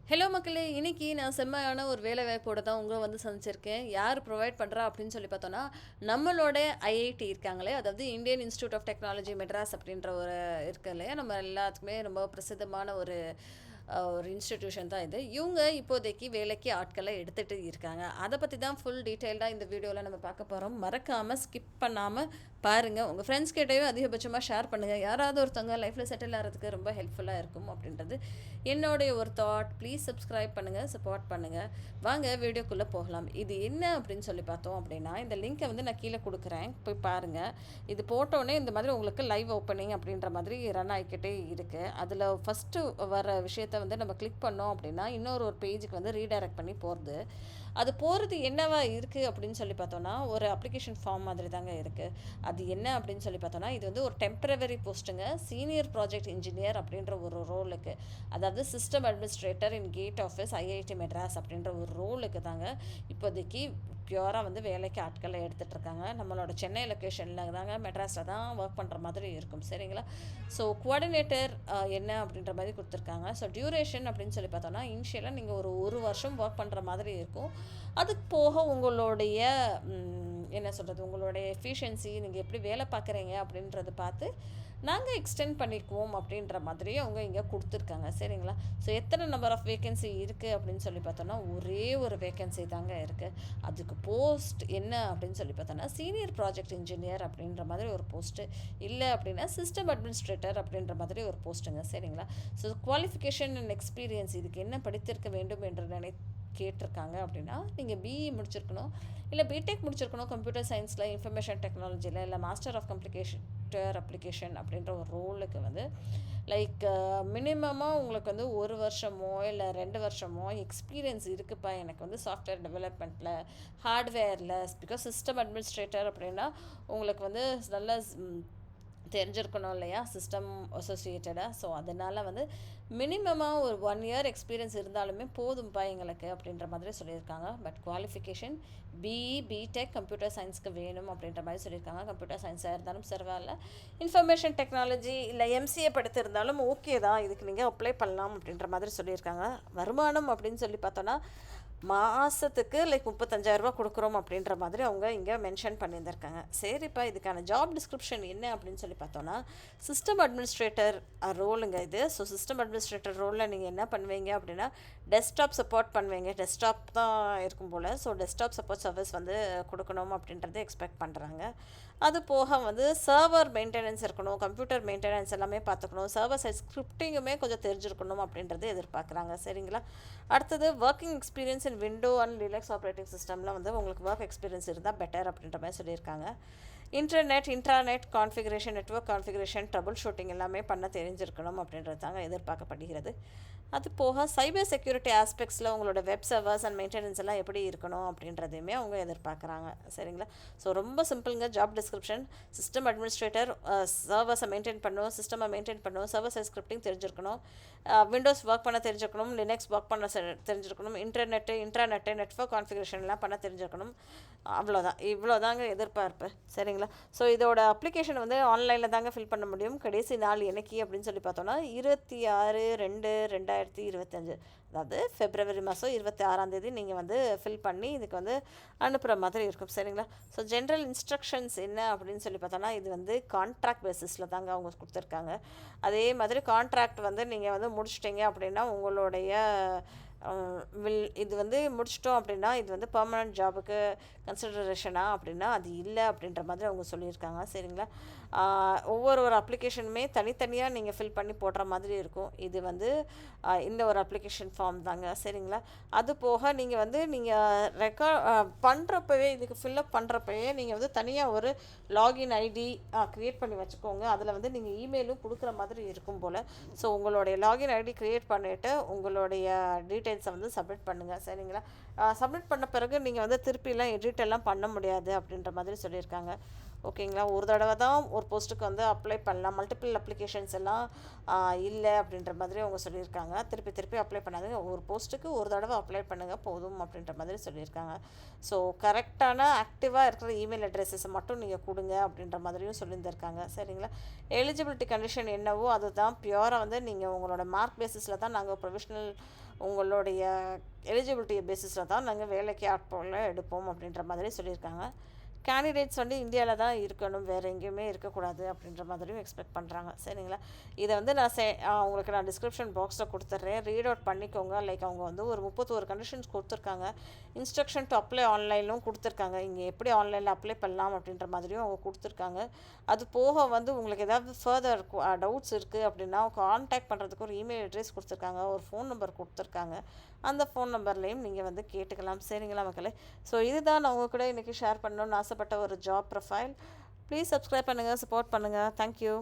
Hello மக்களே! இன்னைக்கு நான் செம்மையான ஒரு வேலைவாய்ப்போட தான் உங்கள வந்து சந்திச்சிருக்கேன். யார் ப்ரொவைட் பண்றா அப்படின்னு சொல்லி பார்த்தோம்னா, நம்மளோட ஐஐடி இருக்காங்களே, அதாவது Indian Institute of Technology Madras அப்படின்ற ஒரு இருக்கு இல்லையா? நம்ம எல்லாத்துக்குமே ரொம்ப பிரசித்தமான ஒரு இன்ஸ்டிடியூஷன் தான் இது. இவங்க இப்போதைக்கு வேலைக்கு ஆட்கள எடுத்துட்டு இருக்காங்க. அத பத்தி தான் ஃபுல் டீட்டெயில்டா இந்த வீடியோல நம்ம பார்க்க போறோம். மறக்காம ஸ்கிப் பண்ணாம பாருங்க. உங்க ஃப்ரெண்ட்ஸ் கிட்டயும் அதிகபட்சமா ஷேர் பண்ணுங்க. யாராவது ஒருத்தவங்க லைஃப்ல செட்டில் ஆறதுக்கு ரொம்ப ஹெல்ப்ஃபுல்லா இருக்கும் அப்படின்றது என்னுடைய ஒரு தாட். ப்ளீஸ் சப்ஸ்கிரைப் பண்ணுங்க, சப்போர்ட் பண்ணுங்க. வாங்க வீடியோக்குள்ள போகலாம். இது என்ன அப்படின்னு சொல்லி பார்த்தோம் அப்படின்னா, இந்த லிங்க்கை வந்து நான் கீழே கொடுக்குறேன். போய் பாருங்க. இது போட்டோனே இந்த மாதிரி உங்களுக்கு லைவ் ஓப்பனிங் அப்படின்ற மாதிரி ரன் ஆகிக்கிட்டே இருக்கு. அதில் ஃபஸ்ட்டு வர விஷயத்த வந்து நம்ம கிளிக் பண்ணோம் அப்படின்னா இன்னொரு பேஜுக்கு வந்து ரீடைரக்ட் பண்ணி போகிறது. அது போகிறது என்னவா இருக்குது அப்படின்னு சொல்லி பார்த்தோன்னா, ஒரு அப்ளிகேஷன் ஃபார்ம் மாதிரி தாங்க இருக்குது. அது என்ன அப்படின்னு சொல்லி பார்த்தோன்னா, இது வந்து ஒரு டெம்பரவரி போஸ்ட்டுங்க. சீனியர் ப்ராஜெக்ட் இன்ஜினியர் அப்படின்ற ஒரு ரோலுக்கு, அதாவது சிஸ்டம் அட்மினிஸ்ட்ரேட்டர் இன் கேட் ஆஃபீஸ் ஐஐடி மெட்ராஸ் அப்படின்ற ஒரு ரோலுக்கு தாங்க இப்போதைக்கு பியூராக வந்து வேலைக்கு ஆட்களை எடுத்துகிட்டு இருக்காங்க. நம்மளோட சென்னை லொக்கேஷனில் தாங்க, மெட்ராஸில் தான் ஒர்க் பண்ணுற மாதிரி இருக்கும். சரிங்களா? ஸோ கோஆர்டினேட்டர் என்ன அப்படின்ற மாதிரி கொடுத்துருக்காங்க. ஸோ டியூரேஷன் அப்படின்னு சொல்லி பார்த்தோன்னா, இனிஷியலாக நீங்கள் ஒரு வருஷம் ஒர்க் பண்ணுற மாதிரி இருக்கும். அதுக்கு போக உங்களுடைய என்ன சொல்கிறது, உங்களுடைய எஃபிஷியன்சி, நீங்கள் எப்படி வேலை பார்க்குறீங்க அப்படின்றத பார்த்து நாங்கள் எக்ஸ்டெண்ட் பண்ணிக்குவோம் அப்படின்ற மாதிரி அவங்க இங்கே கொடுத்துருக்காங்க. சரிங்களா? ஸோ எத்தனை நம்பர் ஆஃப் வேக்கன்சி இருக்குது அப்படின்னு சொல்லி பார்த்தோன்னா, ஒரே ஒரு வேக்கன்சி தாங்க இருக்குது. அதுக்கு போஸ்ட் என்ன அப்படின்னு சொல்லி பார்த்தோன்னா, சீனியர் ப்ராஜெக்ட் இன்ஜினியர் அப்படின்ற மாதிரி ஒரு போஸ்ட்டு, இல்லை அப்படின்னா சிஸ்டம் அட்மினிஸ்ட்ரேட்டர் அப்படின்ற மாதிரி ஒரு போஸ்ட்டுங்க. சரிங்களா? ஸோ குவாலிஃபிகேஷன் அண்ட் எக்ஸ்பீரியன்ஸ், இதுக்கு என்ன படித்திருக்க வேண்டும் என்று கேட்டிருக்காங்க அப்படின்னா, நீங்கள் பிஇ முடிச்சிருக்கணும், இல்லை பிடெக் முடிச்சிருக்கணும் கம்ப்யூட்டர் சயின்ஸில், இன்ஃபர்மேஷன் டெக்னாலஜியில், இல்லை மாஸ்டர் ஆஃப் அப்ளிகேஷன் அப்படின்ற ஒரு ரோலுக்கு வந்து லைக் மினிமமாக உங்களுக்கு வந்து 1 வருஷமோ இல்லை 2 வருஷமோ எக்ஸ்பீரியன்ஸ் இருக்குப்பா எனக்கு வந்து சாஃப்ட்வேர் டெவலப்மெண்ட்டில், ஹார்ட்வேரில். பிகாஸ் சிஸ்டம் அட்மினிஸ்ட்ரேட்டர் அப்படின்னா உங்களுக்கு வந்து நல்ல தெரிஞ்சிருக்கணும் இல்லையா, சிஸ்டம் அசோசியேட்டடாக. ஸோ அதனால் வந்து மினிமமாக ஒரு 1 இயர் எக்ஸ்பீரியன்ஸ் இருந்தாலுமே போதும்ப்பா எங்களுக்கு அப்படின்ற மாதிரி சொல்லியிருக்காங்க. But qualification BE BTech computer சயின்ஸ்க்கு வேணும் அப்படின்ற மாதிரி சொல்லியிருக்காங்க. கம்ப்யூட்டர் சயின்ஸாக இருந்தாலும் பரவாயில்ல, இன்ஃபர்மேஷன் டெக்னாலஜி இல்லை எம்சிஏ படித்திருந்தாலும் ஓகே தான், இதுக்கு நீங்கள் அப்ளை பண்ணலாம் அப்படின்ற மாதிரி சொல்லியிருக்காங்க. வருமானம் அப்படின்னு சொல்லி பார்த்தோன்னா, மாதத்துக்கு லைக் 35,000 கொடுக்குறோம் அப்படின்ற மாதிரி அவங்க இங்கே மென்ஷன் பண்ணியிருந்திருக்காங்க. சரிப்பா, இதுக்கான ஜாப் டிஸ்கிரிப்ஷன் என்ன அப்படின்னு சொல்லி பார்த்தோன்னா, சிஸ்டம் அட்மினிஸ்ட்ரேட்டர் ரோலுங்க இது. ஸோ சிஸ்டம் அட்மினிஸ்ட்ரேட்டர் ரோலில் நீங்கள் என்ன பண்ணுவீங்க அப்படின்னா, டெஸ்க்டாப் சப்போர்ட் பண்ணுவீங்க. டெஸ்க்டாப் தான் இருக்கும் போல். ஸோ டெஸ்க்டாப் சப்போர்ட் சர்வீஸ் வந்து கொடுக்கணும் அப்படின்றத எக்ஸ்பெக்ட் பண்ணுறாங்க. அது போக வந்து சர்வர் மெயின்டெனன்ஸ் இருக்கணும், கம்ப்யூட்டர் மெயின்டெனன்ஸ் எல்லாமே பார்த்துக்கணும், சர்வர் சைட் ஸ்கிரிப்டிங்குமே கொஞ்சம் தெரிஞ்சிருக்கணும் அப்படின்றத எதிர்பார்க்குறாங்க. சரிங்களா? அடுத்தது working experience in window and Linux operating சிஸ்டமில் வந்து உங்களுக்கு ஒர்க் எக்ஸ்பீரியன்ஸ் இருந்தால் பெட்டர் அப்படின்ற மாதிரி சொல்லியிருக்காங்க. Intranet configuration, network configuration, trouble shooting எல்லாமே பண்ண தெரிஞ்சிருக்கணும் அப்படின்றது தாங்க எதிர்பார்க்கப்படுகிறது. அது போக சைபர் செக்யூரிட்டி ஆஸ்பெக்ட்ஸில் உங்களோட வெப் சர்வர்ஸ் அண்ட் மெயின்டெனன்ஸ் எல்லாம் எப்படி இருக்கணும் அப்படின்றதையுமே அவங்க எதிர்பார்க்குறாங்க. சரிங்களா? ஸோ ரொம்ப சிம்பிளுங்க ஜாப் டிஸ்கிரிப்ஷன். சிஸ்டம் அட்மினிஸ்ட்ரேட்டர், சர்வர்ஸை மெயின்டைன் பண்ணணும், சிஸ்டமை மெயின்டைன் பண்ணணும், சர்வர் சைட் ஸ்கிரிப்டிங் தெரிஞ்சிருக்கணும், விண்டோஸ் ஒர்க் பண்ண தெரிஞ்சிருக்கணும், லினக்ஸ் ஒர்க் பண்ண தெரிஞ்சிருக்கணும், இன்ட்ராநெட்டு நெட்வொர்க் கான்ஃபிகரேஷன்லாம் பண்ண தெரிஞ்சிருக்கணும். அவ்வளோதான், இவ்வளோதாங்க எதிர்பார்ப்பு. சரிங்களா? ஸோ இதோட அப்ளிகேஷன் வந்து ஆன்லைனில் தாங்க ஃபில் பண்ண முடியும். கடைசி நாள் என்னைக்கு அப்படின்னு சொல்லி பார்த்தோன்னா, 26/2/2025, அதாவது February மாதம் 26ஆம் தேதி நீங்கள் வந்து ஃபில் பண்ணி இதுக்கு வந்து அனுப்புகிற மாதிரி இருக்கும். சரிங்களா? ஸோ ஜென்ரல் இன்ஸ்ட்ரக்ஷன்ஸ் என்ன அப்படின்னு சொல்லி பார்த்தோன்னா, இது வந்து கான்ட்ராக்ட் பேசிஸில் தாங்க அவங்க கொடுத்துருக்காங்க. அதே மாதிரி கான்ட்ராக்ட் வந்து நீங்கள் வந்து முடிச்சிட்டிங்க அப்படின்னா உங்களுடைய இது வந்து முடிச்சிட்டோம் அப்படின்னா இது வந்து பெர்மனன்ட் ஜாபுக்கு கன்சிடரேஷனா அப்படின்னா அது இல்லை அப்படின்ற மாதிரி அவங்க சொல்லியிருக்காங்க. சரிங்களா? ஒவ்வொரு அப்ளிகேஷனுமே தனித்தனியாக நீங்கள் ஃபில் பண்ணி போடுற மாதிரி இருக்கும். இது வந்து இந்த ஒரு அப்ளிகேஷன் ஃபார்ம் தாங்க. சரிங்களா? அது போக நீங்கள் வந்து பண்ணுறப்பவே, இதுக்கு ஃபில்அப் பண்ணுறப்பவே நீங்கள் வந்து தனியாக ஒரு லாகின் ஐடி க்ரியேட் பண்ணி வச்சுக்கோங்க. அதில் வந்து நீங்கள் இமெயிலும் கொடுக்குற மாதிரி இருக்கும் போல். ஸோ உங்களுடைய லாகின் ஐடி க்ரியேட் பண்ணிவிட்டு உங்களுடைய டீட்டெயில்ஸை வந்து சப்மிட் பண்ணுங்கள். சரிங்களா? சப்மிட் பண்ண பிறகு நீங்கள் வந்து திருப்பிலாம் எடிட் எல்லாம் பண்ண முடியாது அப்படின்ற மாதிரி சொல்லியிருக்காங்க. ஓகேங்களா? ஒரு தடவை தான் ஒரு போஸ்ட்டுக்கு வந்து அப்ளை பண்ணலாம். மல்டிபிள் அப்ளிகேஷன்ஸ் எல்லாம் இல்ல அப்படின்ற மாதிரி அவங்க சொல்லியிருக்காங்க. திருப்பி திருப்பி அப்ளை பண்ணாதீங்க. ஒரு போஸ்ட்டுக்கு ஒரு தடவை அப்ளை பண்ணுங்க போதும் அப்படின்ற மாதிரி சொல்லியிருக்காங்க. ஸோ கரெக்டான ஆக்டிவா இருக்கிற இமெயில் அட்ரஸஸ மட்டும் நீங்க குடுங்க அப்படின்ற மாதிரியும் சொல்லியிருந்திருக்காங்க. சரிங்களா? எலிஜிபிலிட்டி கண்டிஷன் என்னவோ அதுதான் பியூரா வந்து நீங்க உங்களோட மார்க் பேசிஸ்ல தான் நாங்க ப்ரொவிஷனல் உங்களுடைய எலிஜிபிலிட்டி பேசிஸ்ல தான் நாங்க வேலைக்கு ஆட்கள எடுப்போம் அப்படின்ற மாதிரி சொல்லியிருக்காங்க. கேண்டிடேட்ஸ் வந்து இந்தியால தான் இருக்கணும். வேற எங்கேயுமே இருக்கக்கூடாது அப்படின்ற மாதிரியும் எக்ஸ்பெக்ட் பண்றாங்க. சரிங்களா? இத வந்து நான் உங்களுக்கு நான் டிஸ்கிரிப்ஷன் பாக்ஸ்ல குடுத்துர்றேன். ரீட் அவுட் பண்ணிக்கோங்க. லைக் அவங்க வந்து ஒரு 31 கண்டிஷன்ஸ் குடுத்துருக்காங்க. இன்ஸ்ட்ரக்ஷன் டு அப்ளை ஆன்லைன்லும் குடுத்துருக்காங்க. இங்க எப்படி ஆன்லைன்ல அப்ளை பண்ணலாம் அப்படின்ற மாதிரியும் அவங்க குடுத்துருக்காங்க. அது போக வந்து உங்களுக்கு ஏதாவது ஃபர்தர் டவுட்ஸ் இருக்கு அப்படின்னா கான்டாக்ட் பண்றதுக்கு ஒரு இமெயில் அட்ரஸ் குடுத்துருக்காங்க. ஒரு ஃபோன் நம்பர் குடுத்துருக்காங்க. அந்த ஃபோன் நம்பர்லயும் நீங்க வந்து கேட்டுக்கலாம். சரிங்களா மக்களே? ஸோ இதுதான் நான் உங்க கூட இன்னைக்கு ஷேர் பண்ணணும்னு ஆசைப்பட்ட ஒரு ஜாப் ப்ரொஃபைல். ப்ளீஸ் சப்ஸ்கிரைப் பண்ணுங்க, சப்போர்ட் பண்ணுங்க. Thank you.